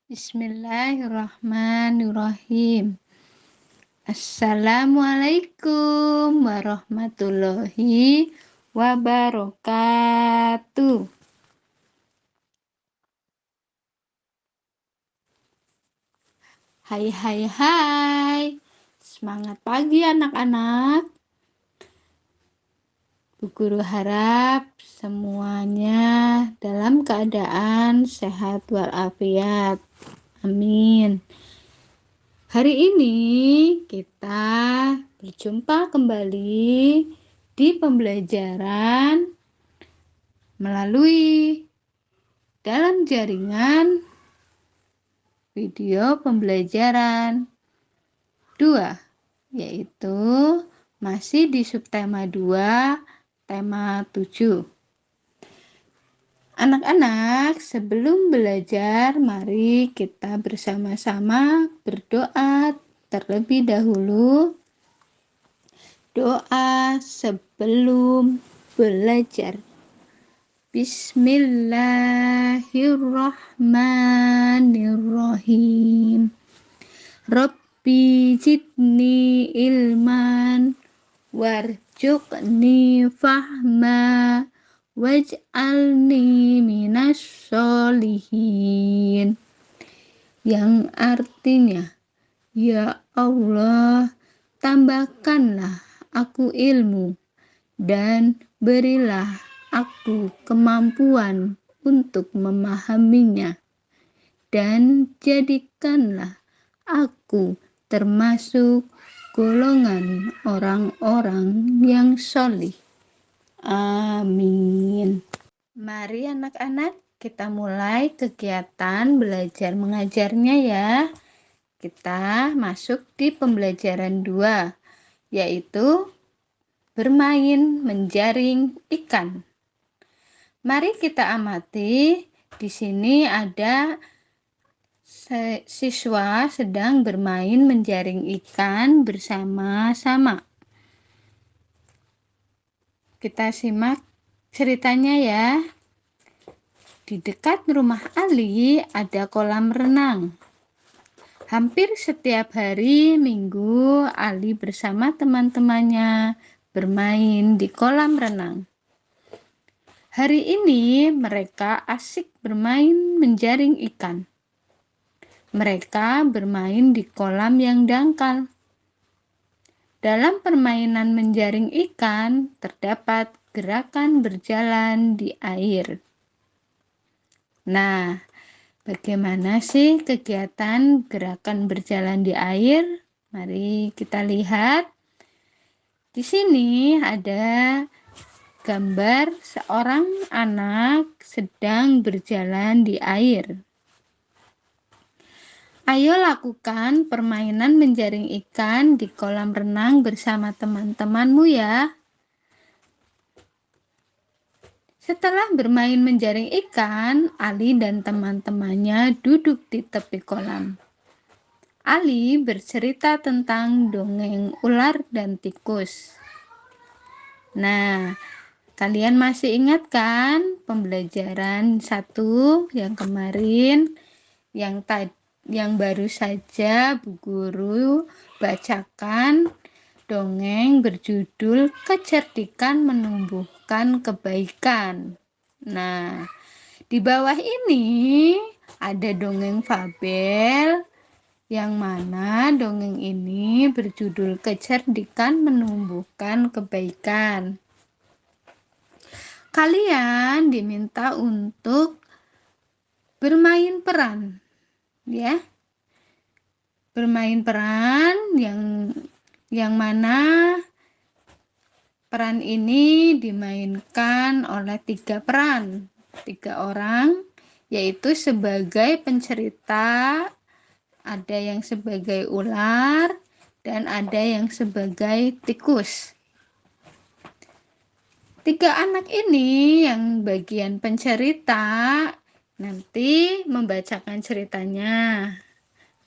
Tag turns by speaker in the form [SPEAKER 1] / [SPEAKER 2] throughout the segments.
[SPEAKER 1] Bismillahirrahmanirrahim. Assalamualaikum warahmatullahi wabarakatuh. Hai hai hai. Semangat pagi anak-anak. Bu Guru harap semuanya dalam keadaan sehat walafiat. Amin. Hari ini kita berjumpa kembali di pembelajaran melalui dalam jaringan video pembelajaran 2, yaitu masih di subtema 2, tema 7. Anak-anak, sebelum belajar, mari kita bersama-sama berdoa terlebih dahulu. Doa sebelum belajar. Bismillahirrahmanirrahim. Rabbi zidni ilman warzuqni fahma waj'alni minas sholihin. Yang artinya, ya Allah, tambahkanlah aku ilmu dan berilah aku kemampuan untuk memahaminya, dan jadikanlah aku termasuk golongan orang-orang yang sholih. Amin. Mari anak-anak, kita mulai kegiatan belajar mengajarnya ya. Kita masuk di pembelajaran 2, yaitu bermain menjaring ikan. Mari kita amati. Di sini ada siswa sedang bermain menjaring ikan bersama-sama. Kita simak ceritanya ya. Di dekat rumah Ali ada kolam renang. Hampir setiap hari Minggu, Ali bersama teman-temannya bermain di kolam renang. Hari ini mereka asik bermain menjaring ikan. Mereka bermain di kolam yang dangkal. Dalam permainan menjaring ikan, terdapat gerakan berjalan di air. Nah, bagaimana sih kegiatan gerakan berjalan di air? Mari kita lihat. Di sini ada gambar seorang anak sedang berjalan di air. Ayo lakukan permainan menjaring ikan di kolam renang bersama teman-temanmu ya. Setelah bermain menjaring ikan, Ali dan teman-temannya duduk di tepi kolam. Ali bercerita tentang dongeng ular dan tikus. Nah, kalian masih ingat kan pembelajaran 1 yang kemarin, yang baru saja Bu Guru bacakan dongeng berjudul Kecerdikan Menumbuhkan Kebaikan. Nah, di bawah ini ada dongeng fabel yang mana dongeng ini berjudul Kecerdikan Menumbuhkan Kebaikan. Kalian diminta untuk bermain peran, ya. Bermain peran yang mana peran ini dimainkan oleh 3 peran, 3 orang, yaitu sebagai pencerita, ada yang sebagai ular, dan ada yang sebagai tikus. 3 anak ini yang bagian pencerita nanti membacakan ceritanya.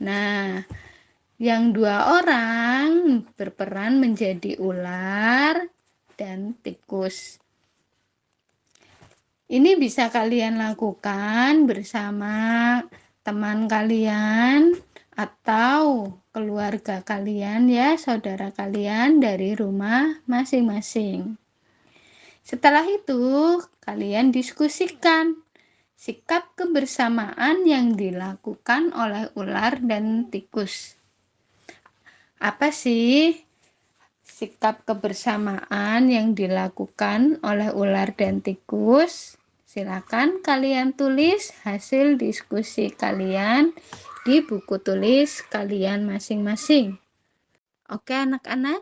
[SPEAKER 1] Nah, yang 2 orang berperan menjadi ular dan tikus. Ini bisa kalian lakukan bersama teman kalian atau keluarga kalian ya, saudara kalian dari rumah masing-masing. Setelah itu, kalian diskusikan sikap kebersamaan yang dilakukan oleh ular dan tikus. Apa sih sikap kebersamaan yang dilakukan oleh ular dan tikus? Silakan kalian tulis hasil diskusi kalian di buku tulis kalian masing-masing. Oke anak-anak,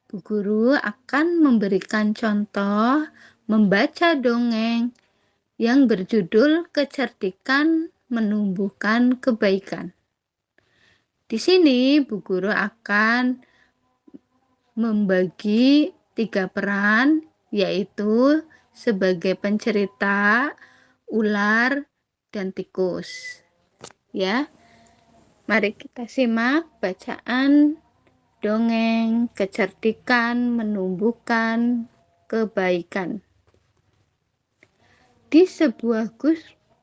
[SPEAKER 1] Bu Guru akan memberikan contoh membaca dongeng yang berjudul Kecerdikan Menumbuhkan Kebaikan. Di sini Bu Guru akan membagi 3 peran, yaitu sebagai pencerita, ular, dan tikus. Ya, mari kita simak bacaan dongeng Kecerdikan Menumbuhkan Kebaikan. Di sebuah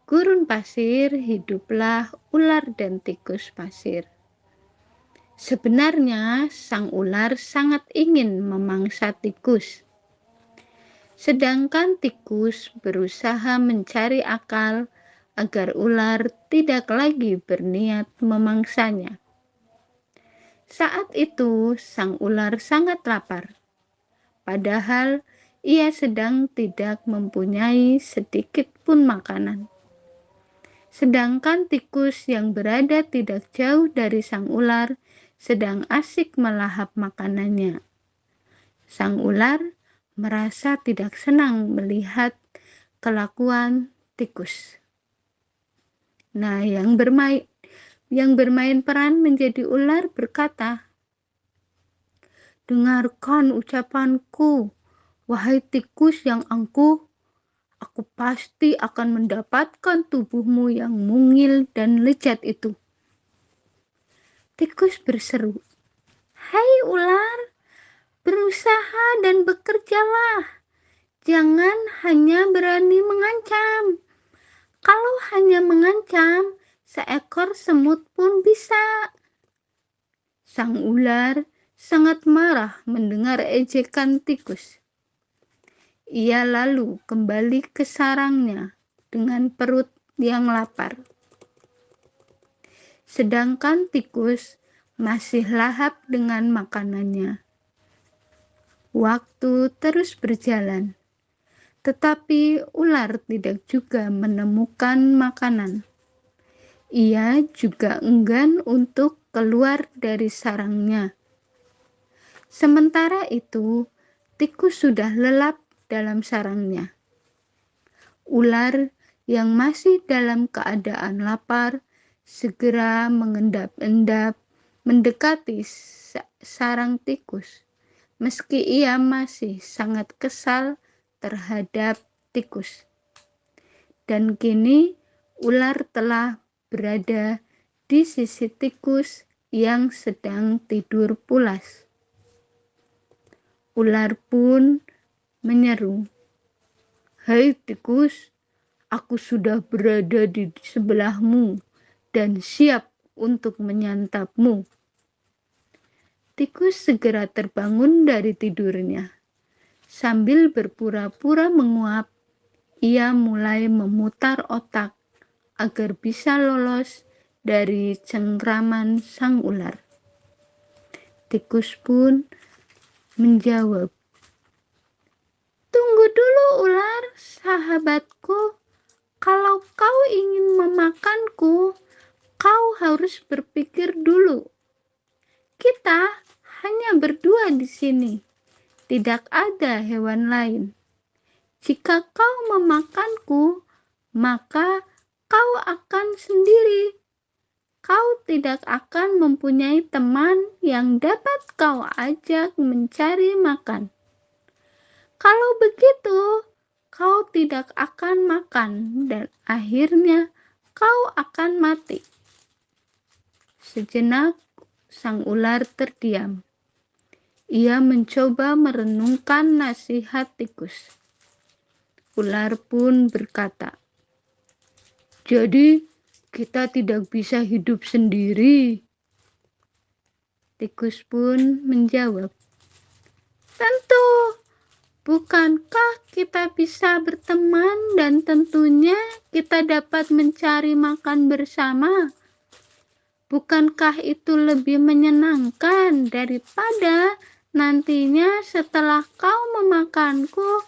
[SPEAKER 1] gurun pasir hiduplah ular dan tikus pasir. Sebenarnya sang ular sangat ingin memangsa tikus. Sedangkan tikus berusaha mencari akal agar ular tidak lagi berniat memangsanya. Saat itu sang ular sangat lapar. Padahal ia sedang tidak mempunyai sedikit pun makanan. Sedangkan tikus yang berada tidak jauh dari sang ular sedang asik melahap makanannya. Sang ular merasa tidak senang melihat kelakuan tikus. Nah, yang bermain peran menjadi ular berkata, "Dengarkan ucapanku, wahai tikus yang angkuh. Aku pasti akan mendapatkan tubuhmu yang mungil dan lezat itu." Tikus berseru, "Hai ular, berusaha dan bekerjalah. Jangan hanya berani mengancam. Kalau hanya mengancam, seekor semut pun bisa." Sang ular sangat marah mendengar ejekan tikus. Ia lalu kembali ke sarangnya dengan perut yang lapar. Sedangkan tikus masih lahap dengan makanannya. Waktu terus berjalan, tetapi ular tidak juga menemukan makanan. Ia juga enggan untuk keluar dari sarangnya. Sementara itu, tikus sudah lelap dalam sarangnya. Ular yang masih dalam keadaan lapar segera mengendap-endap mendekati sarang tikus, meski ia masih sangat kesal terhadap tikus. Dan kini ular telah berada di sisi tikus yang sedang tidur pulas. Ular pun menyeru, "Hai tikus, aku sudah berada di sebelahmu dan siap untuk menyantapmu." Tikus segera terbangun dari tidurnya. Sambil berpura-pura menguap, ia mulai memutar otak agar bisa lolos dari cengkraman sang ular. Tikus pun menjawab, "Tunggu dulu ular, sahabatku. Kalau kau ingin memakanku, kau harus berpikir dulu. Kita hanya berdua di sini. Tidak ada hewan lain. Jika kau memakanku, maka kau akan sendiri. Kau tidak akan mempunyai teman yang dapat kau ajak mencari makan. Kalau begitu, kau tidak akan makan dan akhirnya kau akan mati." Sejenak, sang ular terdiam. Ia mencoba merenungkan nasihat tikus. Ular pun berkata, "Jadi, kita tidak bisa hidup sendiri. Tikus pun menjawab, tentu, bukankah kita bisa berteman dan tentunya kita dapat mencari makan bersama? Bukankah itu lebih menyenangkan daripada nantinya setelah kau memakanku,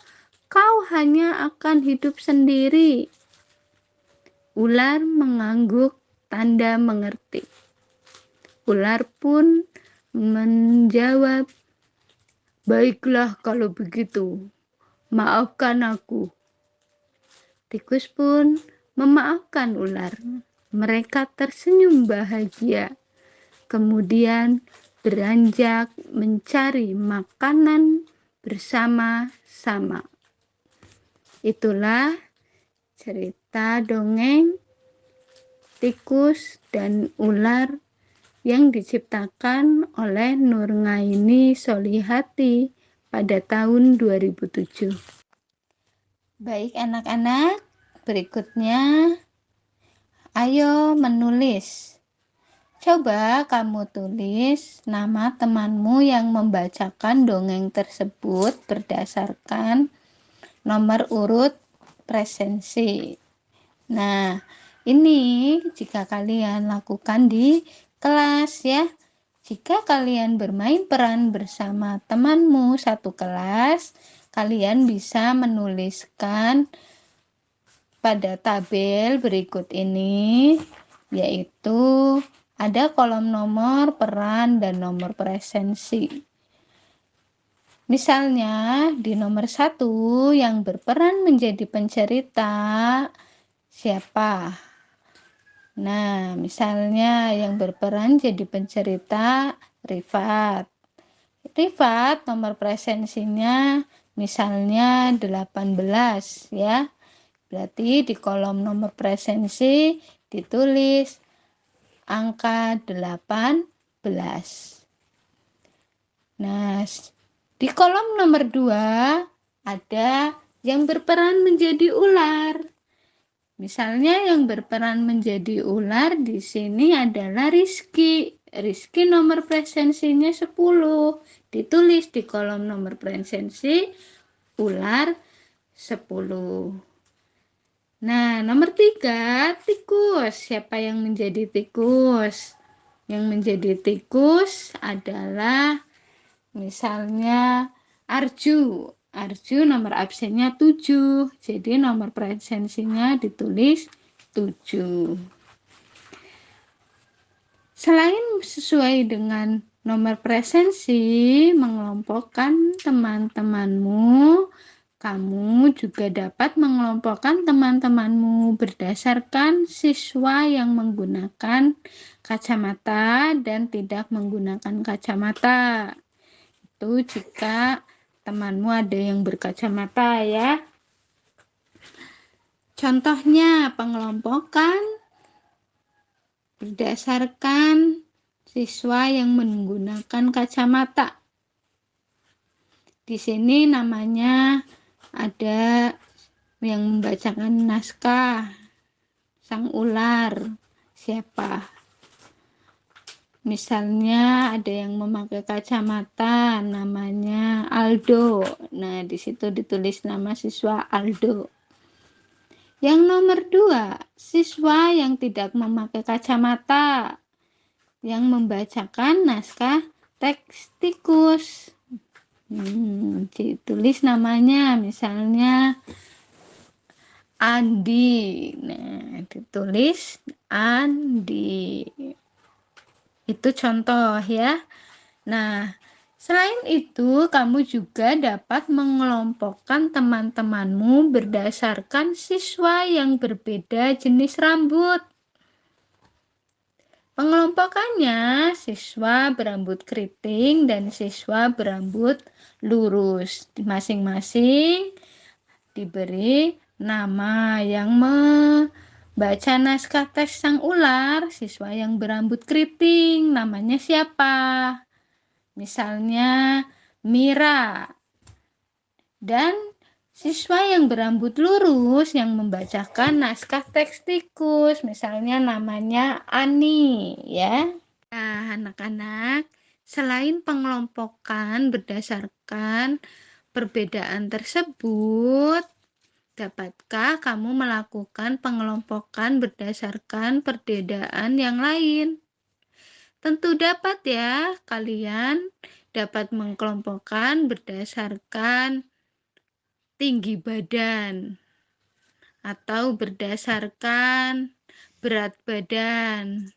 [SPEAKER 1] kau hanya akan hidup sendiri? Ular mengangguk tanda mengerti. Ular pun menjawab, baiklah kalau begitu, maafkan aku. Tikus pun memaafkan ular. Mereka tersenyum bahagia. Kemudian beranjak mencari makanan bersama-sama. Itulah cerita dongeng tikus dan ular yang diciptakan oleh Nurgaini Solihati pada tahun 2007. Baik anak-anak, berikutnya ayo menulis. Coba kamu tulis nama temanmu yang membacakan dongeng tersebut berdasarkan nomor urut presensi. Nah, ini jika kalian lakukan di kelas ya. Jika kalian bermain peran bersama temanmu satu kelas, kalian bisa menuliskan pada tabel berikut ini, yaitu ada kolom nomor peran dan nomor presensi. Misalnya di nomor 1 yang berperan menjadi pencerita siapa? Nah, misalnya yang berperan jadi pencerita Rifat. Rifat nomor presensinya misalnya 18 ya. Berarti di kolom nomor presensi ditulis angka 18. Nah, di kolom nomor 2 ada yang berperan menjadi ular. Misalnya yang berperan menjadi ular di sini adalah Rizky. Rizky nomor presensinya 10. Ditulis di kolom nomor presensi ular 10. Nah, nomor 3 tikus. Siapa yang menjadi tikus? Yang menjadi tikus adalah misalnya Arju. Arju nomor absennya 7, jadi nomor presensinya ditulis 7. Selain sesuai dengan nomor presensi, mengelompokkan teman-temanmu, kamu juga dapat mengelompokkan teman-temanmu berdasarkan siswa yang menggunakan kacamata dan tidak menggunakan kacamata. Itu jika temanmu ada yang berkacamata ya. Contohnya pengelompokan berdasarkan siswa yang menggunakan kacamata. Di sini namanya ada yang membacakan naskah sang ular siapa? Misalnya ada yang memakai kacamata namanya Aldo. Nah, di situ ditulis nama siswa Aldo. Yang nomor 2, siswa yang tidak memakai kacamata yang membacakan naskah teks tikus. Ditulis namanya misalnya Andi. Nah, ditulis Andi. Itu contoh ya. Nah, selain itu kamu juga dapat mengelompokkan teman-temanmu berdasarkan siswa yang berbeda jenis rambut. Pengelompokannya siswa berambut keriting dan siswa berambut lurus. Masing-masing diberi nama yang baca naskah tes sang ular. Siswa yang berambut keriting namanya siapa? Misalnya Mira. Dan Siswa yang berambut lurus yang membacakan naskah teks tikus, misalnya namanya Ani, ya. Nah, anak-anak, selain pengelompokan berdasarkan perbedaan tersebut, dapatkah kamu melakukan pengelompokan berdasarkan perbedaan yang lain? Tentu dapat ya, kalian dapat mengelompokkan berdasarkan tinggi badan atau berdasarkan berat badan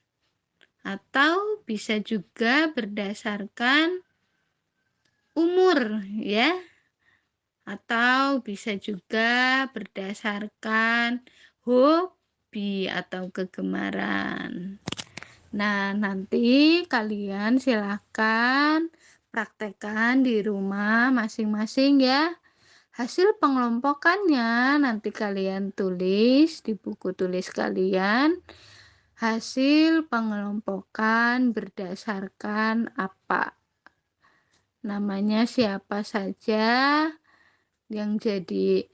[SPEAKER 1] atau bisa juga berdasarkan umur ya, atau bisa juga berdasarkan hobi atau kegemaran. Nah, nanti kalian silakan praktekkan di rumah masing-masing ya. Hasil pengelompokannya nanti kalian tulis di buku tulis kalian. Hasil pengelompokan berdasarkan apa? Namanya siapa saja, yang jadi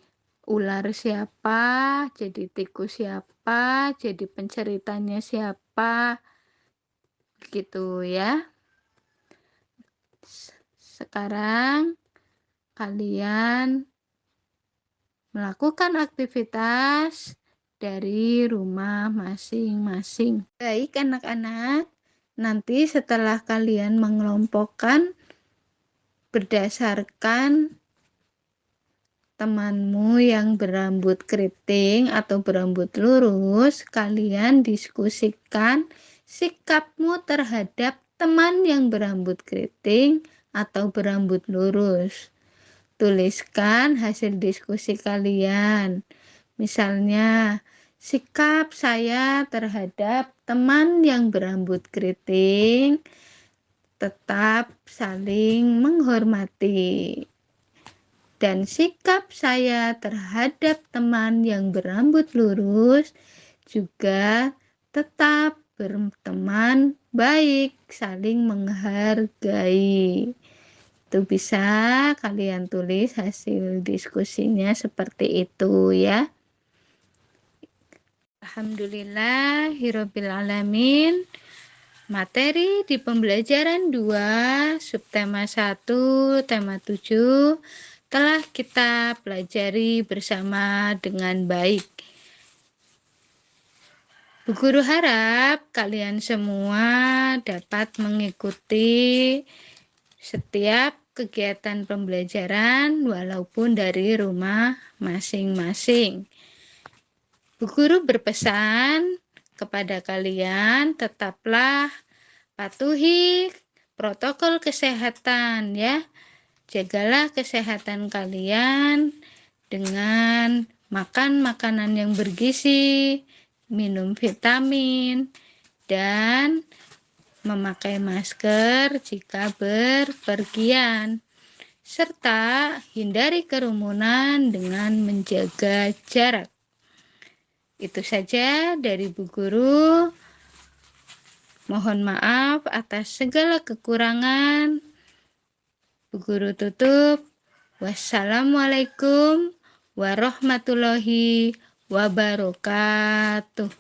[SPEAKER 1] ular siapa, jadi tikus siapa, jadi penceritanya siapa, gitu ya. Sekarang kalian melakukan aktivitas dari rumah masing-masing. Baik anak-anak, nanti setelah kalian mengelompokkan berdasarkan temanmu yang berambut keriting atau berambut lurus, kalian diskusikan sikapmu terhadap teman yang berambut keriting atau berambut lurus. Tuliskan hasil diskusi kalian. Misalnya, sikap saya terhadap teman yang berambut keriting tetap saling menghormati. Dan sikap saya terhadap teman yang berambut lurus juga tetap berteman baik, saling menghargai. Itu bisa kalian tulis hasil diskusinya seperti itu ya. Alhamdulillahirobbilalamin. Materi di pembelajaran 2, subtema 1, tema 7 telah kita pelajari bersama dengan baik. Bu Guru harap kalian semua dapat mengikuti setiap kegiatan pembelajaran walaupun dari rumah masing-masing. Bu Guru berpesan kepada kalian tetaplah patuhi protokol kesehatan ya. Jagalah kesehatan kalian dengan makan makanan yang bergizi, minum vitamin, dan memakai masker jika berpergian, serta hindari kerumunan dengan menjaga jarak. Itu saja dari Bu Guru. Mohon maaf atas segala kekurangan. Bu Guru tutup. Wassalamualaikum warahmatullahi wabarakatuh.